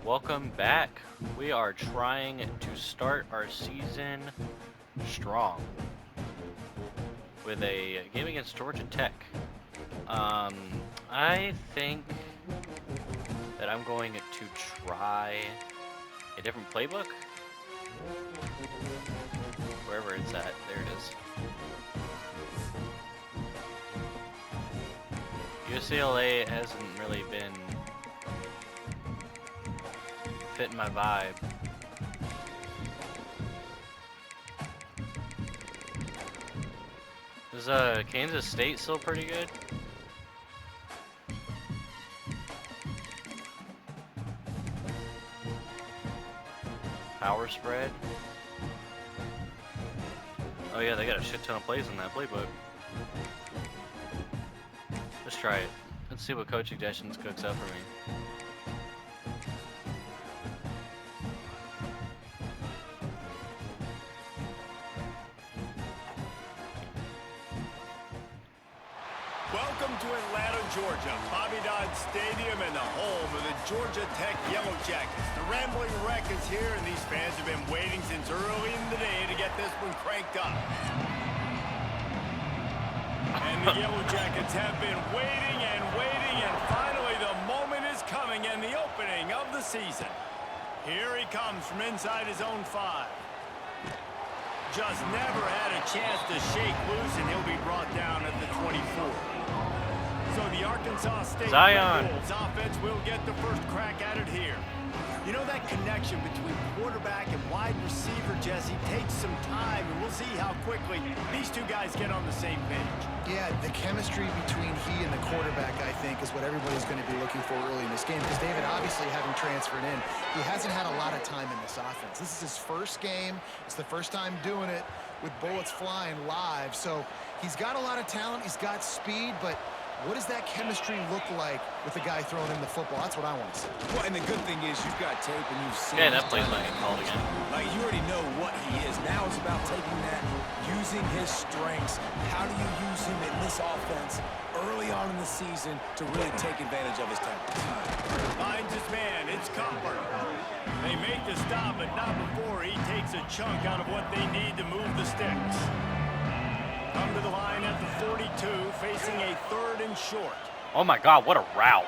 Welcome back. We are trying to start our season strong with a game against Georgia Tech. I think that I'm going to try a different playbook. Wherever it's at, there it is. UCLA hasn't really been fitting my vibe. Is Kansas State still pretty good? Power spread. Oh yeah, they got a shit ton of plays in that playbook. Let's try it. Let's see what Coach Suggestions cooks up for me. Welcome to Atlanta, Georgia, Bobby Dodd Stadium and the home of the Georgia Tech Yellow Jackets. The Rambling Wreck is here, and these fans have been waiting since early in the day to get this one cranked up. And the Yellow Jackets have been waiting, and finally the moment is coming and the opening of the season. Here he comes from inside his own 5. Just never had a chance to shake loose, and he'll be brought down at the 24. So the Arkansas State Red Bulls offense will get the first crack at it here. You know, that connection between quarterback and wide receiver, Jesse, takes some time, and we'll see how quickly these two guys get on the same page. Yeah, the chemistry between he and the quarterback, I think, is what everybody's going to be looking for early in this game. Because David, obviously, having transferred in, he hasn't had a lot of time in this offense. This is his first game. It's the first time doing it with bullets flying live. So he's got a lot of talent. He's got speed, but what does that chemistry look like with the guy throwing in the football? That's what I want to see. Well, and the good thing is you've got tape and you've seen. Yeah, that plays like a call again. Like, you already know what he is. Now it's about taking that, using his strengths. How do you use him in this offense early on in the season to really take advantage of his talents? Finds his man. It's Copper. They make the stop, but not before he takes a chunk out of what they need to move the sticks. Come to the line at the 42, facing a 3rd and short. Oh my God, what a route.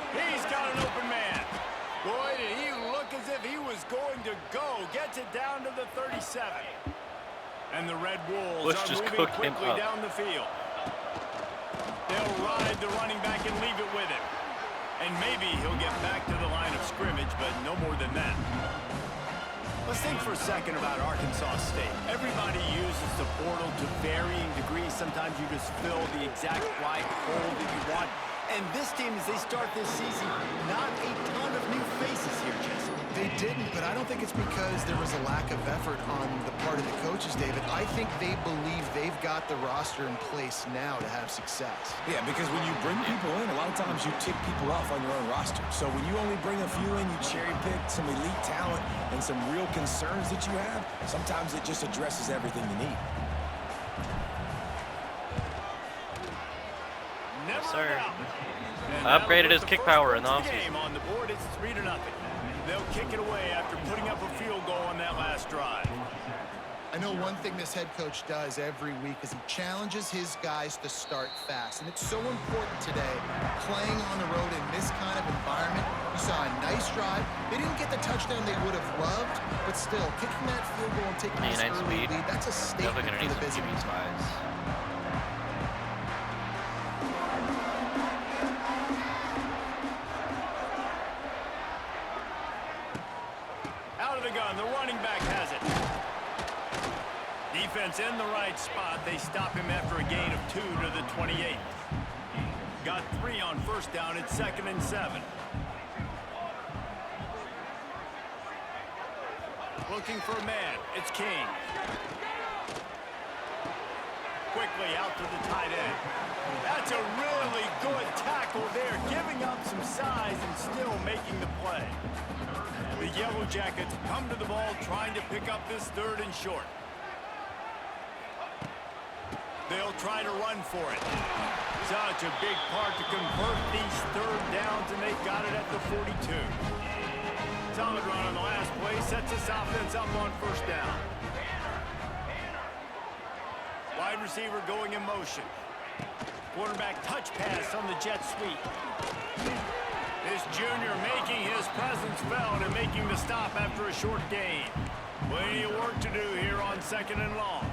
He's got an open man. Boy, did he look as if he was going to go. Gets it down to the 37. And the Red Wolves are moving quickly down the field. They'll ride the running back and leave it with him. And maybe he'll get back to the line of scrimmage, but no more than that. Let's think for a second about Arkansas State. Everybody uses the portal to varying degrees. Sometimes you just fill the exact right hole that you want. And this team, as they start this season, not a ton of new faces here, Jesse. They didn't, but I don't think it's because there was a lack of effort on the part of the coaches, David. I think they believe they've got the roster in place now to have success. Yeah, because when you bring people in, a lot of times you tick people off on your own roster. So when you only bring a few in, you cherry pick some elite talent and some real concerns that you have, sometimes it just addresses everything you need. Yes, sir. Upgraded his kick power in the offseason. On the board, it's 3-0. They'll kick it away after putting up a field goal on that last drive. I know one thing this head coach does every week is he challenges his guys to start fast. And it's so important today, playing on the road in this kind of environment. We saw a nice drive. They didn't get the touchdown they would have loved, but still, kicking that field goal and taking this early lead, that's a statement for the visitors. The running back has it. Defense in the right spot. They stop him after a gain of 2 to the 28. Got 3 on first down. It's 2nd and 7. Looking for a man. It's King. Quickly out to the tight end. That's a really good tackle there, giving up some size and still making the play. The Yellow Jackets come to the ball trying to pick up this 3rd and short. They'll try to run for it. Such a big part to convert these 3rd downs, and they've got it at the 42. Solid run on the last play. Sets this offense up on first down. Wide receiver going in motion. Quarterback touch pass on the jet sweep. This junior making his presence felt and making the stop after a short gain. Plenty of work to do here on 2nd and long.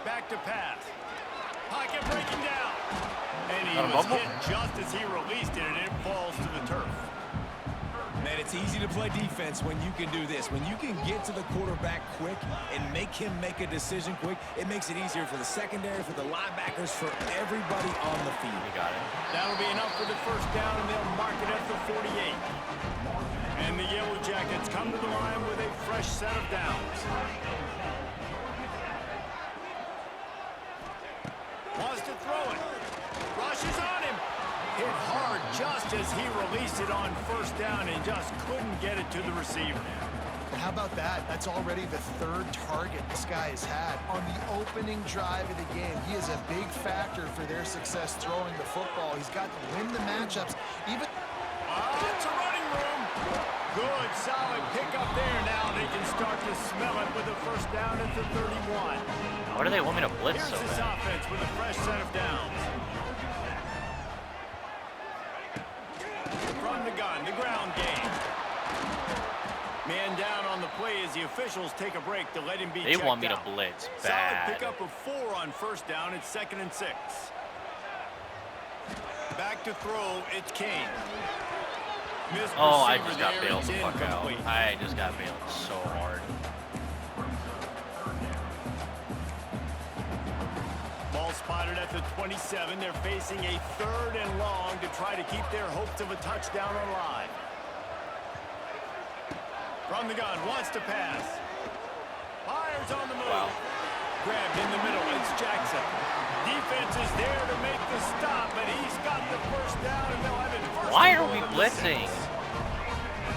Back to pass. Pocket breaking down. And he was hit just as he released it, and it falls to the turf. Man, it's easy to play defense when you can do this. When you can get to the quarterback quick and make him make a decision quick, it makes it easier for the secondary, for the linebackers, for everybody on the field. You got it. That'll be enough for the first down, and they'll mark it at the 48. And the Yellow Jackets come to the line with a fresh set of downs. Wants to throw it. Rushes on him. Hit hard just as he released it on first down and just couldn't get it to the receiver. But how about that? That's already the 3rd target this guy has had on the opening drive of the game. He is a big factor for their success throwing the football. He's got to win the matchups. Even it's a running room. Good, solid pickup there. Now they can start to smell it with a first down at the 31. Why do they want me to blitz Here's so this bad? offense with a fresh set of downs. From the gun, the ground game. Man down on the play as the officials take a break to let him be checked out. They want me to blitz Solid bad. pickup of 4 on first down. It's 2nd and 6. Back to throw. It's Kane. Oh, I just got bailed the fuck out. I just got bailed so hard. Ball spotted at the 27. They're facing a 3rd and long to try to keep their hopes of a touchdown alive. From the gun, wants to pass. Fires on the move. Wow. Grabbed in the middle. It's Jackson. Defense is there to make the stop, but he's got the first down, and they'll have it first. Why are we blitzing?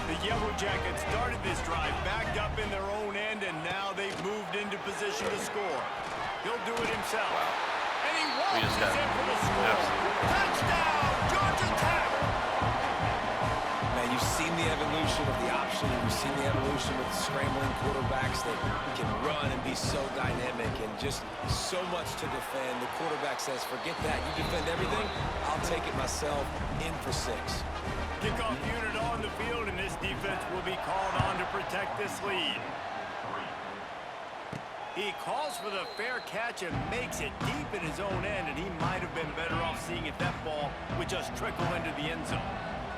The Yellow Jackets started this drive backed up in their own end, and now they've moved into position to score. He'll do it himself. And he walks in for the score. Touchdown, Georgia Tech! Man, you've seen the evolution of the option. You've seen the evolution with scrambling quarterbacks that can run and be so dynamic and just so much to defend. The quarterback says, forget that. You defend everything, I'll take it myself. In for 6. Kickoff unit on the field, and this defense will be called on to protect this lead. He calls for the fair catch and makes it deep in his own end, and he might have been better off seeing if that ball would just trickle into the end zone.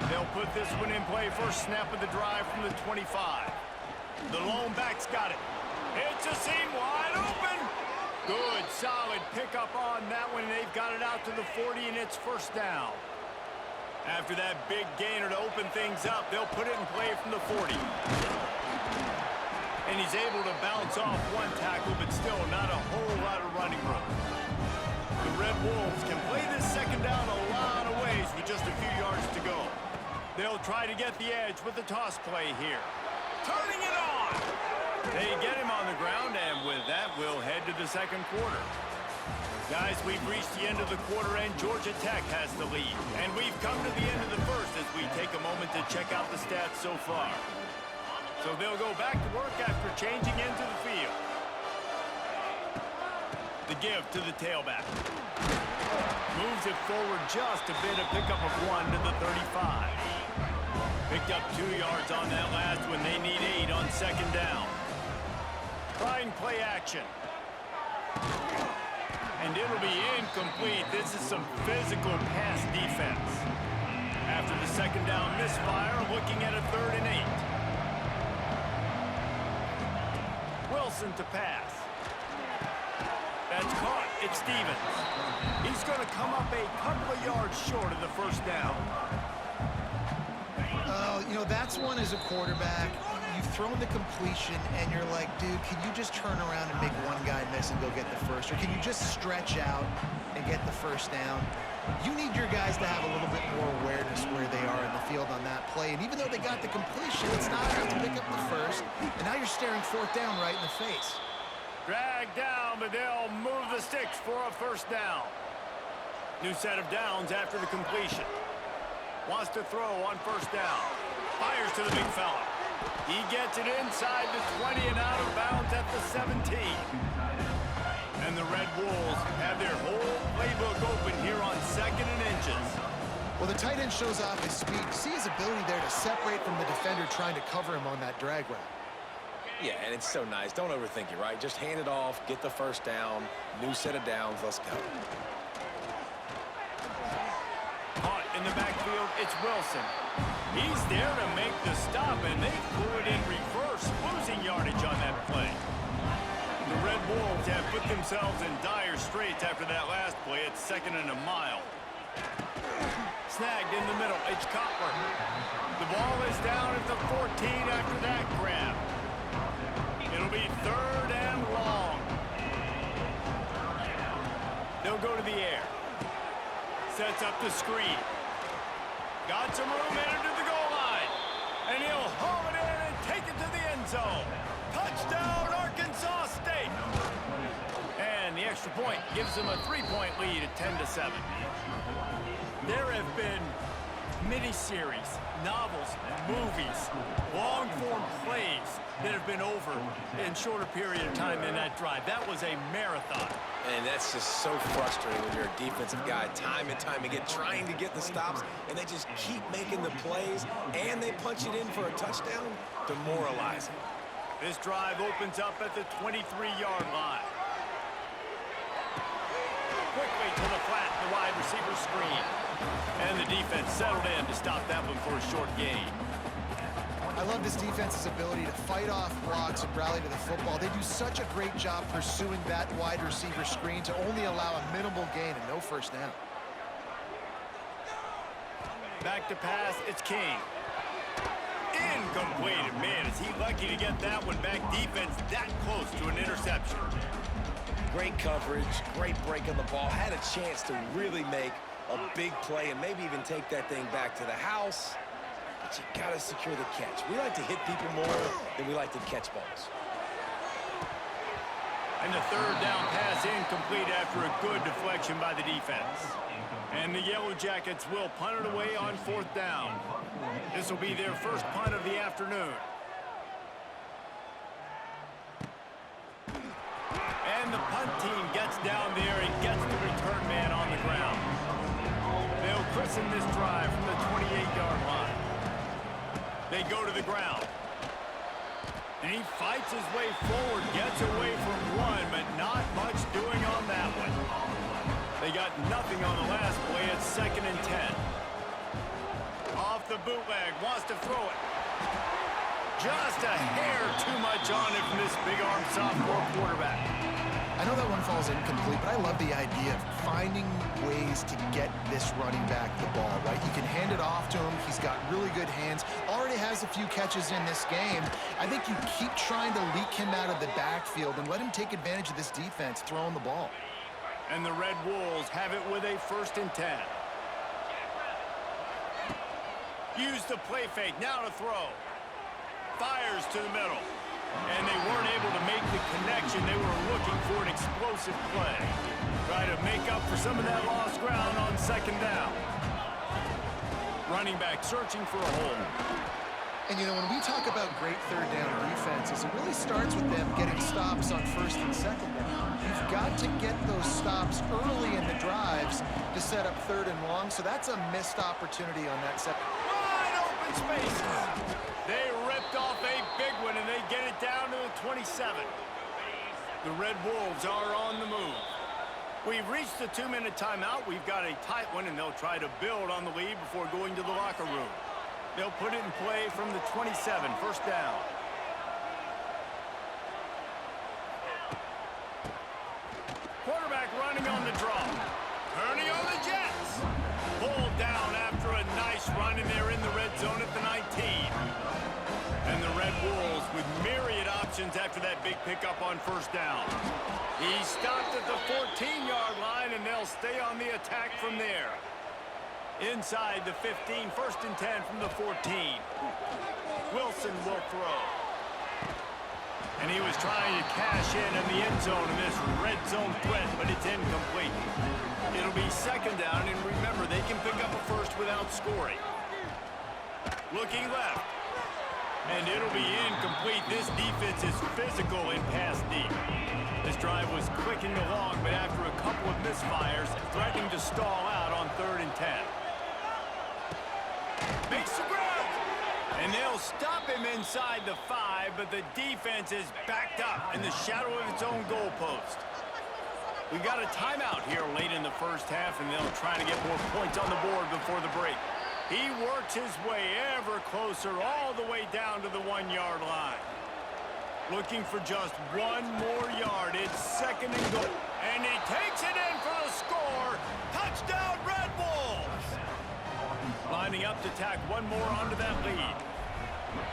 They'll put this one in play. First snap of the drive from the 25. The lone back's got it. It's a seam wide open. Good, solid pickup on that one, and they've got it out to the 40, and it's first down. After that big gainer to open things up, they'll put it in play from the 40. And he's able to bounce off one tackle, but still not a whole lot of running room. The Red Wolves can play this second down a lot of ways with just a few yards to go. They'll try to get the edge with the toss play here. Turning it on! They get him on the ground, and with that, we'll head to the 2nd quarter. Guys, we've reached the end of the quarter, and Georgia Tech has the lead. And we've come to the end of the first as we take a moment to check out the stats so far. So they'll go back to work after changing into the field. The give to the tailback. Moves it forward just a bit, a pickup of 1 to the 35. Picked up 2 yards on that last one. They need 8 on second down. Trying play action. And it'll be incomplete. This is some physical pass defense. After the second down misfire, looking at a 3rd and 8. Wilson to pass. That's caught. It's Stevens. He's going to come up a couple of yards short of the first down. You know, that's one as a quarterback. You've thrown the completion, and you're like, dude, can you just turn around and make one guy miss and go get the first? Or can you just stretch out and get the first down? You need your guys to have a little bit more awareness where they are in the field on that play. And even though they got the completion, it's not enough to pick up the first. And now you're staring 4th down right in the face. Dragged down, but they'll move the sticks for a first down. New set of downs after the completion. Wants to throw on first down. Fires to the big fella. He gets it inside the 20 and out of bounds at the 17. And the Red Wolves have their whole playbook open here on 2nd and inches. Well, the tight end shows off his speed. See his ability there to separate from the defender trying to cover him on that drag route. Yeah, and it's so nice. Don't overthink it, right? Just hand it off, get the first down, new set of downs, let's go. Caught in the backfield, it's Wilson. He's there to make the stop, and they threw it in reverse, losing yardage on that play. The Red Wolves have put themselves in dire straits after that last play. It's 2nd and a mile. Snagged in the middle, it's Cutler. The ball is down at the 14 after that grab. It'll be 3rd and long. They'll go to the air. Sets up the screen. Got some room headed to the goal line. And he'll haul it in and take it to the end zone. Touchdown, Arkansas State. And the extra point gives them a 3-point lead at 10-7. There have been mini-series, novels, movies, long-form plays that have been over in shorter period of time than that drive. That was a marathon. And that's just so frustrating when you're a defensive guy, time and time again, trying to get the stops, and they just keep making the plays, and they punch it in for a touchdown, demoralizing. This drive opens up at the 23-yard line. Quickly to the flat, the wide receiver screen. And the defense settled in to stop that one for a short gain. I love this defense's ability to fight off blocks and rally to the football. They do such a great job pursuing that wide receiver screen to only allow a minimal gain and no first down. Back to pass, it's King. Incomplete. Man, is he lucky to get that one back. Defense that close to an interception. Great coverage, great break on the ball. Had a chance to really make a big play and maybe even take that thing back to the house. But you got to secure the catch. We like to hit people more than we like to catch balls. And the 3rd down pass incomplete after a good deflection by the defense. And the Yellow Jackets will punt it away on 4th down. This will be their first punt of the afternoon. And the punt team gets down there and gets the return man on the ground. They'll christen this drive from the 28-yard line. They go to the ground. And he fights his way forward, gets away from one, but not much doing on that one. They got nothing on the last play. It's 2nd and 10. Off the bootleg, wants to throw it. Just a hair too much on it from this big-arm sophomore quarterback. I know that one falls incomplete, but I love the idea of finding ways to get this running back the ball, right? You can hand it off to him. He's got really good hands. Already has a few catches in this game. I think you keep trying to leak him out of the backfield and let him take advantage of this defense throwing the ball. And the Red Wolves have it with a 1st and 10. Use the play fake, now to throw. Fires to the middle. And they weren't able to make the connection. They were looking for an explosive play. Try to make up for some of that lost ground on 2nd down. Running back searching for a hole. And, you know, when we talk about great 3rd down defenses, it really starts with them getting stops on 1st and 2nd down. You've got to get those stops early in the drives to set up 3rd and long, so that's a missed opportunity on that second. Wide open spaces. They ripped off a big one, and they get it down to the 27. The Red Wolves are on the move. We've reached the 2-minute timeout. We've got a tight one, and they'll try to build on the lead before going to the locker room. They'll put it in play from the 27, 1st down. Quarterback running on the draw. Turning on the Jets. Pulled down after a nice run, and they're in the red zone at the 19. And the Red Wolves with myriad options after that big pickup on 1st down. He stopped at the 14-yard line, and they'll stay on the attack from there. Inside the 15, 1st and 10 from the 14. Wilson will throw. And he was trying to cash in the end zone in this red zone threat, but it's incomplete. It'll be second down, and remember, they can pick up a first without scoring. Looking left. And it'll be incomplete. This defense is physical and pass deep. This drive was clicking along, but after a couple of misfires, threatening to stall out on 3rd and 10. Makes the grab. And they'll stop him inside the 5, but the defense is backed up in the shadow of its own goalpost. We've got a timeout here late in the first half, and they'll try to get more points on the board before the break. He works his way ever closer all the way down to the 1-yard line. Looking for just one more yard. It's second and goal. And he takes it in for the score. Touchdown, Red Wolves! Lining up to tack one more onto that lead.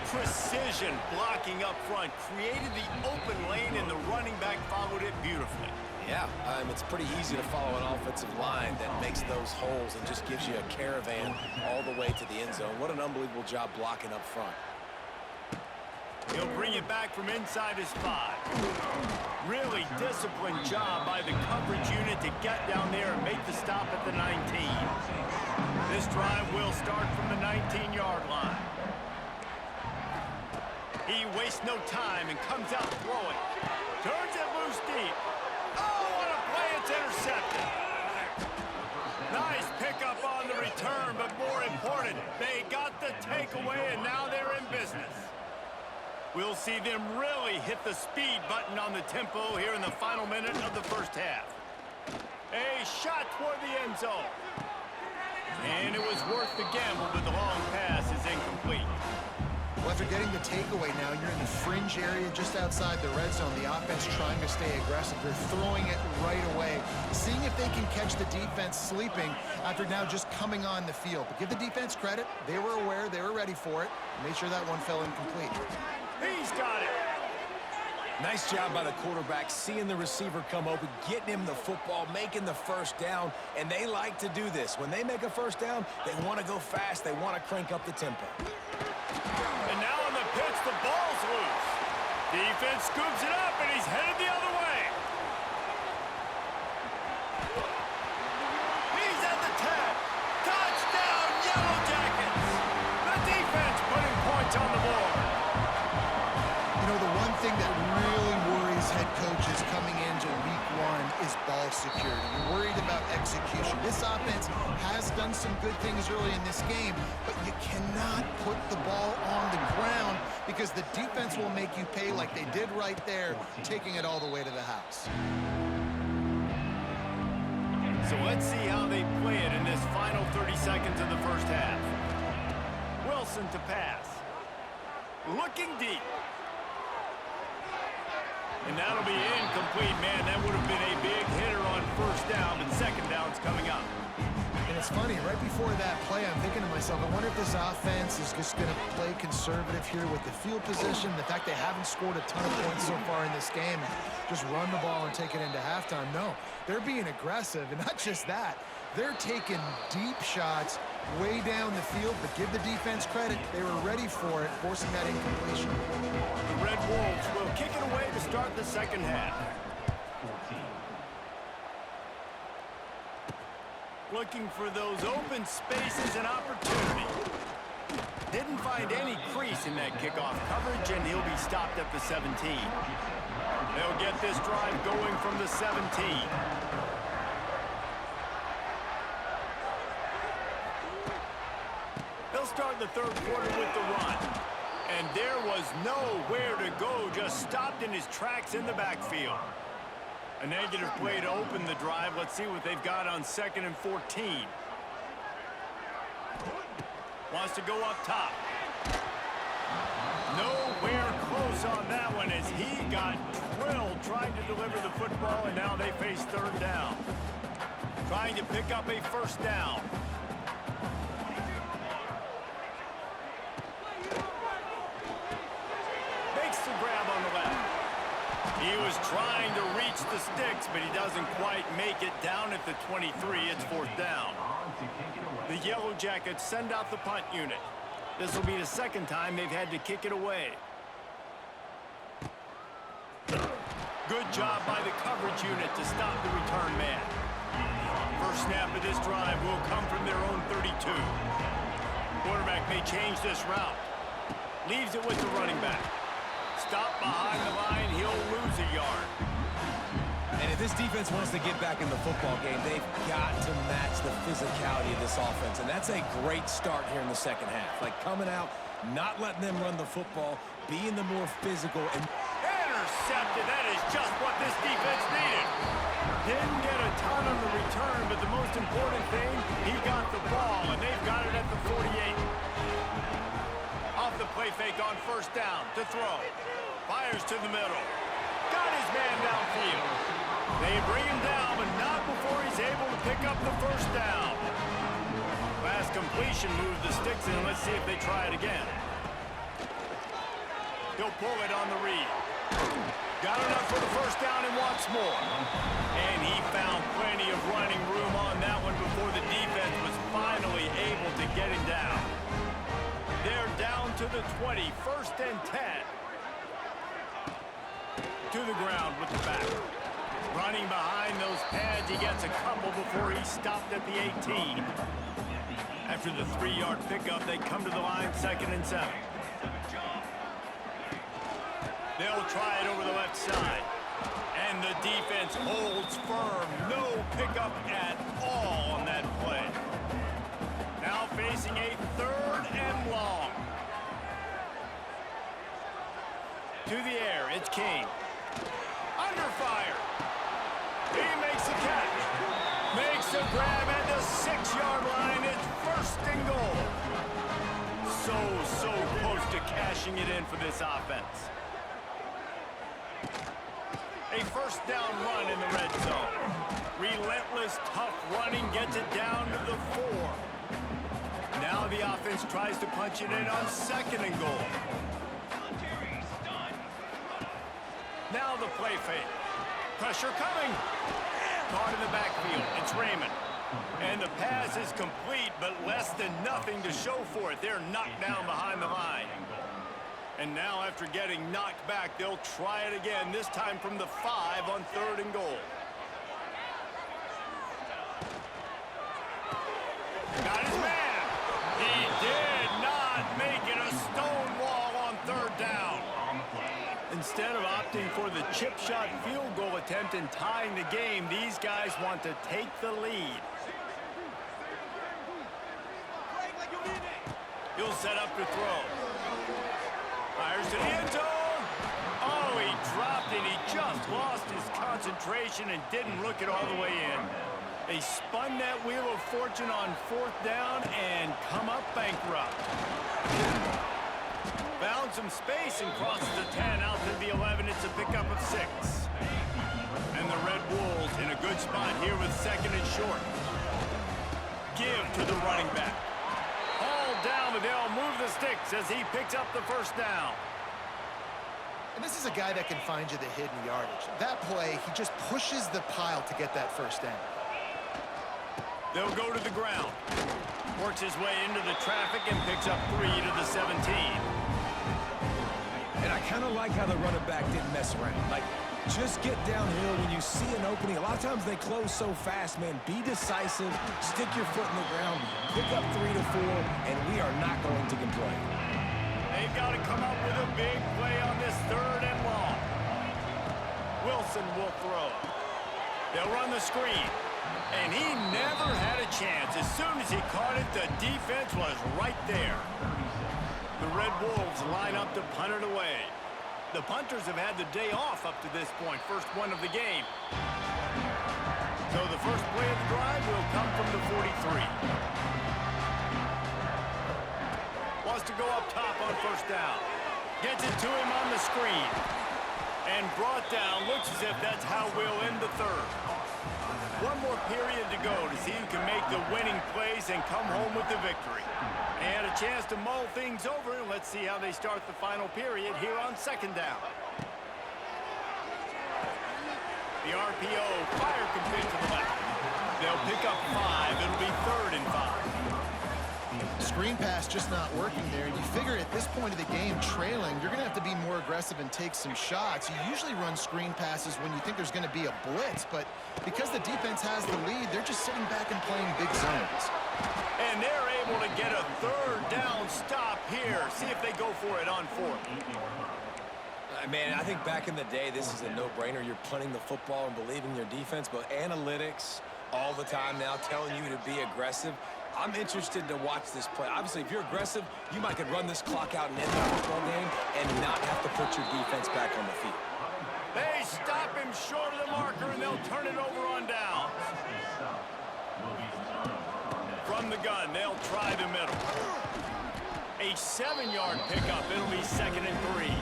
Precision blocking up front. Created the open lane, and the running back followed it beautifully. Yeah, it's pretty easy to follow an offensive line that makes those holes and just gives you a caravan all the way to the end zone. What an unbelievable job blocking up front. He'll bring it back from inside his 5. Really disciplined job by the coverage unit to get down there and make the stop at the 19. This drive will start from the 19-yard line. He wastes no time and comes out throwing. Turns it loose deep. Oh, what a play, it's intercepted. Nice pickup on the return, but more important, they got the takeaway, and now they're in business. We'll see them really hit the speed button on the tempo here in the final minute of the first half. A shot toward the end zone. And it was worth the gamble, but the long pass is incomplete. Well, after getting the takeaway now, you're in the fringe area just outside the red zone. The offense trying to stay aggressive. They're throwing it right away, seeing if they can catch the defense sleeping after now just coming on the field. But give the defense credit. They were aware. They were ready for it. Made sure that one fell incomplete. He's got it. Nice job by the quarterback, seeing the receiver come open, getting him the football, making the first down, and they like to do this. When they make a first down, they want to go fast. They want to crank up the tempo. And now on the pitch, the ball's loose. Defense scoops it up, and he's headed the other way. He's at the 10. Touchdown, Yellow Jackets. The defense putting points on the board. You know, the one thing that really worries head coaches coming into week 1 is ball security. You're worried about execution. This offense has done some good things early in this game, but you cannot put the ball on the ground because the defense will make you pay like they did right there, taking it all the way to the house. So let's see how they play it in this final 30 seconds of the first half. Wilson to pass. Looking deep. And that'll be incomplete. Man, that would have been a big hitter on first down, but second down's coming up. And it's funny, right before that play, I'm thinking to myself, I wonder if this offense is just going to play conservative here with the field position, the fact they haven't scored a ton of points so far in this game, and just run the ball and take it into halftime. No, they're being aggressive, and not just that. They're taking deep shots way down the field, but give the defense credit. They were ready for it, forcing that incompletion. The Red Wolves will kick it away to start the second half. Looking for those open spaces and opportunity. Didn't find any crease in that kickoff coverage, and he'll be stopped at the 17. They'll get this drive going from the 17. They'll start the third quarter with the run. And there was nowhere to go, just stopped in his tracks in the backfield. A negative play to open the drive. Let's see what they've got on 2nd and 14. Wants to go up top. Nowhere close on that one as he got drilled trying to deliver the football, and now they face third down. Trying to pick up a first down. Makes the grab on the left. He was trying to reach the sticks, but he doesn't quite make it down at the 23. It's fourth down. The Yellow Jackets send out the punt unit. This will be the second time they've had to kick it away. Good job by the coverage unit to stop the return man. First snap of this drive will come from their own 32. Quarterback may change this route. Leaves it with the running back. Stop behind the line, he'll lose a yard. And if this defense wants to get back in the football game, they've got to match the physicality of this offense. And that's a great start here in the second half. Like coming out, not letting them run the football, being the more physical. And intercepted. That is just what this defense needed. Didn't get a ton on the return, but the most important thing, he got the ball, and they've got it at the 48. Off the play fake on first down to throw. Fires to the middle. Got his man downfield. They bring him down, but not before he's able to pick up the first down. Last completion moved the sticks in. Let's see if they try it again. He'll pull it on the read. Got enough for the first down and wants more. And he found plenty of running room on that one before the defense was finally able to get him down. They're down to the 20, first and 10. To the ground with the back. Running behind those pads, he gets a couple before he stopped at the 18. After the 3-yard pickup, they come to the line, 2nd and 7. They'll try it over the left side. And the defense holds firm. No pickup at all on that play. Now facing a 3rd and long. To the air, it's King. Under fire. He makes a catch. Makes a grab at the 6-yard line. It's 1st and goal. So close to cashing it in for this offense. A first down run in the red zone. Relentless, tough running gets it down to the 4. Now the offense tries to punch it in on 2nd and goal. Now the play fake. Pressure coming. Caught in the backfield. It's Raymond. And the pass is complete, but less than nothing to show for it. They're knocked down behind the line. And now after getting knocked back, they'll try it again, this time from the 5 on 3rd and goal. Got his man. He did not make it a stone wall on 3rd down. Instead of opting for the chip shot field goal attempt and tying the game, these guys want to take the lead. He'll set up to throw. Fires to the end zone. Oh, he dropped it. He just lost his concentration and didn't look it all the way in. They spun that wheel of fortune on 4th down and come up bankrupt. Found some space and crosses the 10 out to the 11. It's a pickup of 6. And the Red Wolves in a good spot here with 2nd and short. Give to the running back. All down, but they'll move the sticks as he picks up the first down. And this is a guy that can find you the hidden yardage. That play, he just pushes the pile to get that first down. They'll go to the ground. Works his way into the traffic and picks up 3 to the 17. And I kind of like how the running back didn't mess around. Like, just get downhill when you see an opening. A lot of times they close so fast, man. Be decisive, stick your foot in the ground, pick up 3 to 4, and we are not going to complain. They've got to come up with a big play on this 3rd and long. Wilson will throw. They'll run the screen. And he never had a chance. As soon as he caught it, the defense was right there. The Red Wolves line up to punt it away. The punters have had the day off up to this point, first one of the game. So the first play of the drive will come from the 43. Wants to go up top on first down. Gets it to him on the screen. And brought down. Looks as if that's how we'll end the 3rd. One more period to go to see who can make the winning plays and come home with the victory. And a chance to mull things over. Let's see how they start the final period here on 2nd down. The RPO, fire complete to the left. They'll pick up 5. It'll be 3rd and 5. screen pass just not working there. You figure at this point of the game, trailing, you're going to have to be more aggressive and take some shots. You usually run screen passes when you think there's going to be a blitz, but because the defense has the lead, they're just sitting back and playing big zones. And they're able to get a third down stop here. See if they go for it on fourth. Man, I think back in the day, this is a no-brainer. You're punting the football and believing your defense, but analytics all the time now telling you to be aggressive. I'm interested to watch this play. Obviously, if you're aggressive, you might could run this clock out and end the football game and not have to put your defense back on the field. They stop him short of the marker, and they'll turn it over on down. From the gun, they'll try the middle. A 7-yard pickup. It'll be 2nd and 3.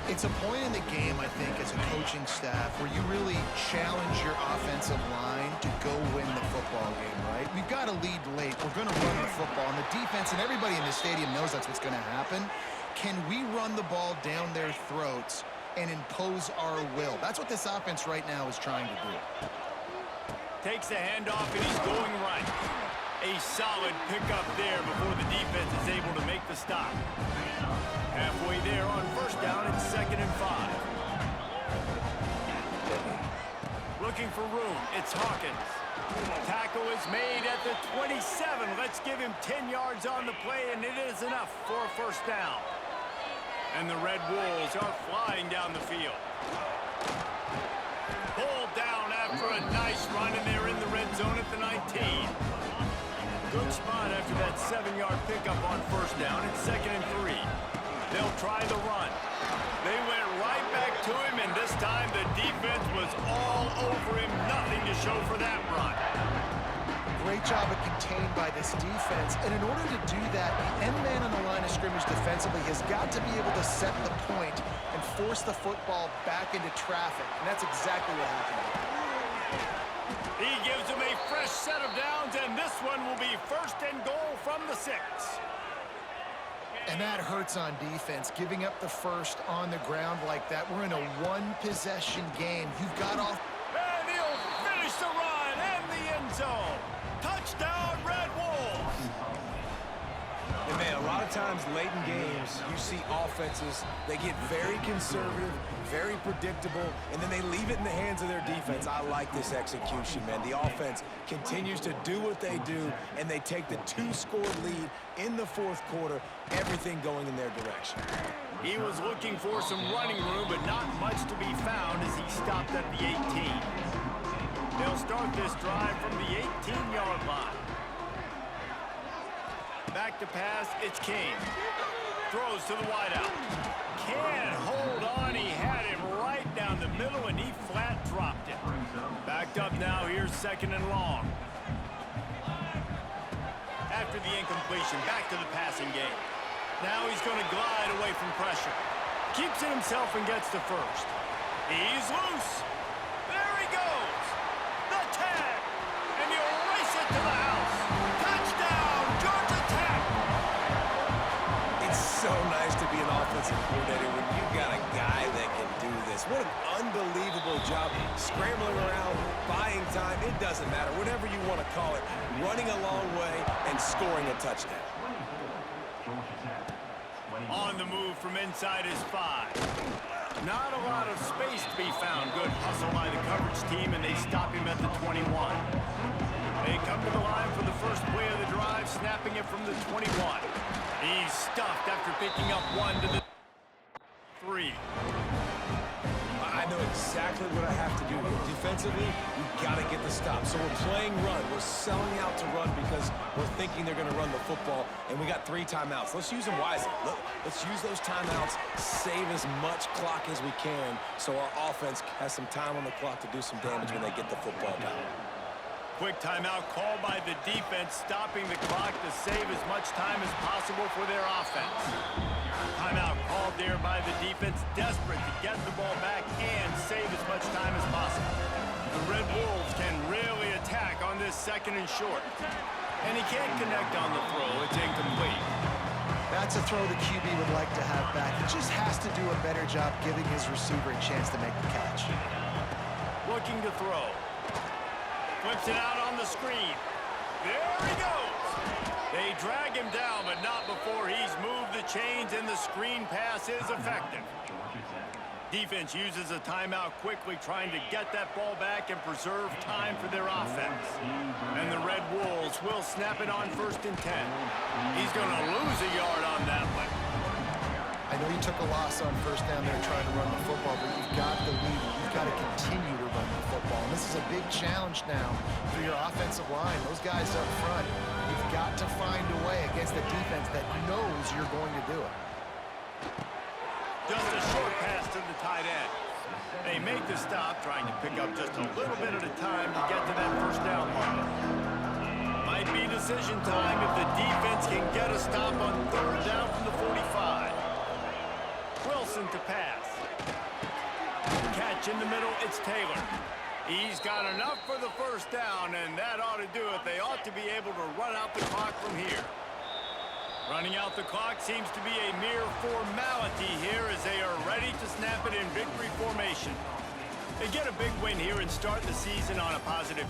It's a point in the game, I think, as a coaching staff where you really challenge your offensive line to go win the football game, right? We've got to lead late. We're going to run the football, and the defense and everybody in the stadium knows that's what's going to happen. Can we run the ball down their throats and impose our will? That's what this offense right now is trying to do. Takes the handoff, and he's going right. A solid pickup there before the defense is able to make the stop. Halfway there on first down, it's 2nd and 5. Looking for room, it's Hawkins. Tackle is made at the 27. Let's give him 10 yards on the play, and it is enough for a first down. And the Red Wolves are flying down the field. Pulled down after a nice run, and they're in the red zone at the 19. Good spot after that 7-yard pickup on first down. It's 2nd and 3. They'll try the run. They went right back to him, and this time the defense was all over him. Nothing to show for that run. Great job of contained by this defense. And in order to do that, the end man on the line of scrimmage defensively has got to be able to set the point and force the football back into traffic. And that's exactly what happened. He gives him a fresh set of downs, and this one will be 1st and goal from the 6. And that hurts on defense, giving up the first on the ground like that. We're in a one-possession game. You've got off. And he'll finish the run and the end zone. Touchdown, Red Wolves. And man, a lot of times late in games, you see offenses, they get very conservative, very predictable, and then they leave it in the hands of their defense. I like this execution, man. The offense continues to do what they do, and they take the 2-score lead in the 4th quarter, everything going in their direction. He was looking for some running room, but not much to be found as he stopped at the 18. They'll start this drive from the 18-yard line. Back to pass, it's King. Throws to the wideout. Can't hold on, he had him right down the middle, and he flat dropped it. Backed up now, here's 2nd and long. After the incompletion, back to the passing game. Now he's going to glide away from pressure. Keeps it himself and gets the first. He's loose. There he goes. The tag. And he'll race it to the house. Touchdown, Georgia Tech. It's so nice to be an offensive coordinator when you got a guy that can do this. What an unbelievable job scrambling around, buying time. It doesn't matter, whatever you want to call it, running a long way and scoring a touchdown. On the move from inside his 5. Not a lot of space to be found. Good hustle by the coverage team, and they stop him at the 21. They come to the line for the first play of the drive, snapping it from the 21. He's stuffed after picking up 1 to the 3. I know exactly what I have to do here. Defensively, we've got to get the stop. So we're playing run. We're selling out to run because we're thinking they're going to run the football, and we got 3 timeouts. Let's use them wisely. Let's use those timeouts, save as much clock as we can so our offense has some time on the clock to do some damage when they get the football back. Quick timeout called by the defense, stopping the clock to save as much time as possible for their offense. Timeout called there by the defense, desperate to get the ball back and save as much time as possible. The Red Wolves can really attack on this 2nd and short. And he can't connect on the throw. It's incomplete. That's a throw the QB would like to have back. He just has to do a better job giving his receiver a chance to make the catch. Looking to throw. Flips it out on the screen. There he goes. They They drag him down, but not before he's moved the chains, and the screen pass is effective. Defense uses a timeout quickly, trying to get that ball back and preserve time for their offense. And the Red Wolves will snap it on 1st and 10. He's going to lose a yard on that one. I know you took a loss on 1st down there trying to run the football, but you've got the lead. You've got to continue to run the football. And this is a big challenge now for your offensive line. Those guys up front, you've got to find a way against the defense that knows you're going to do it. Just a short pass to the tight end. They make the stop, trying to pick up just a little bit at a time to get to that 1st down mark. Might be decision time if the defense can get a stop on 3rd down from the 45. Wilson to pass. Catch in the middle, it's Taylor. He's got enough for the 1st down, and that ought to do it. They ought to be able to run out the clock from here. Running out the clock seems to be a mere formality here as they are ready to snap it in victory formation. They get a big win here and start the season on a positive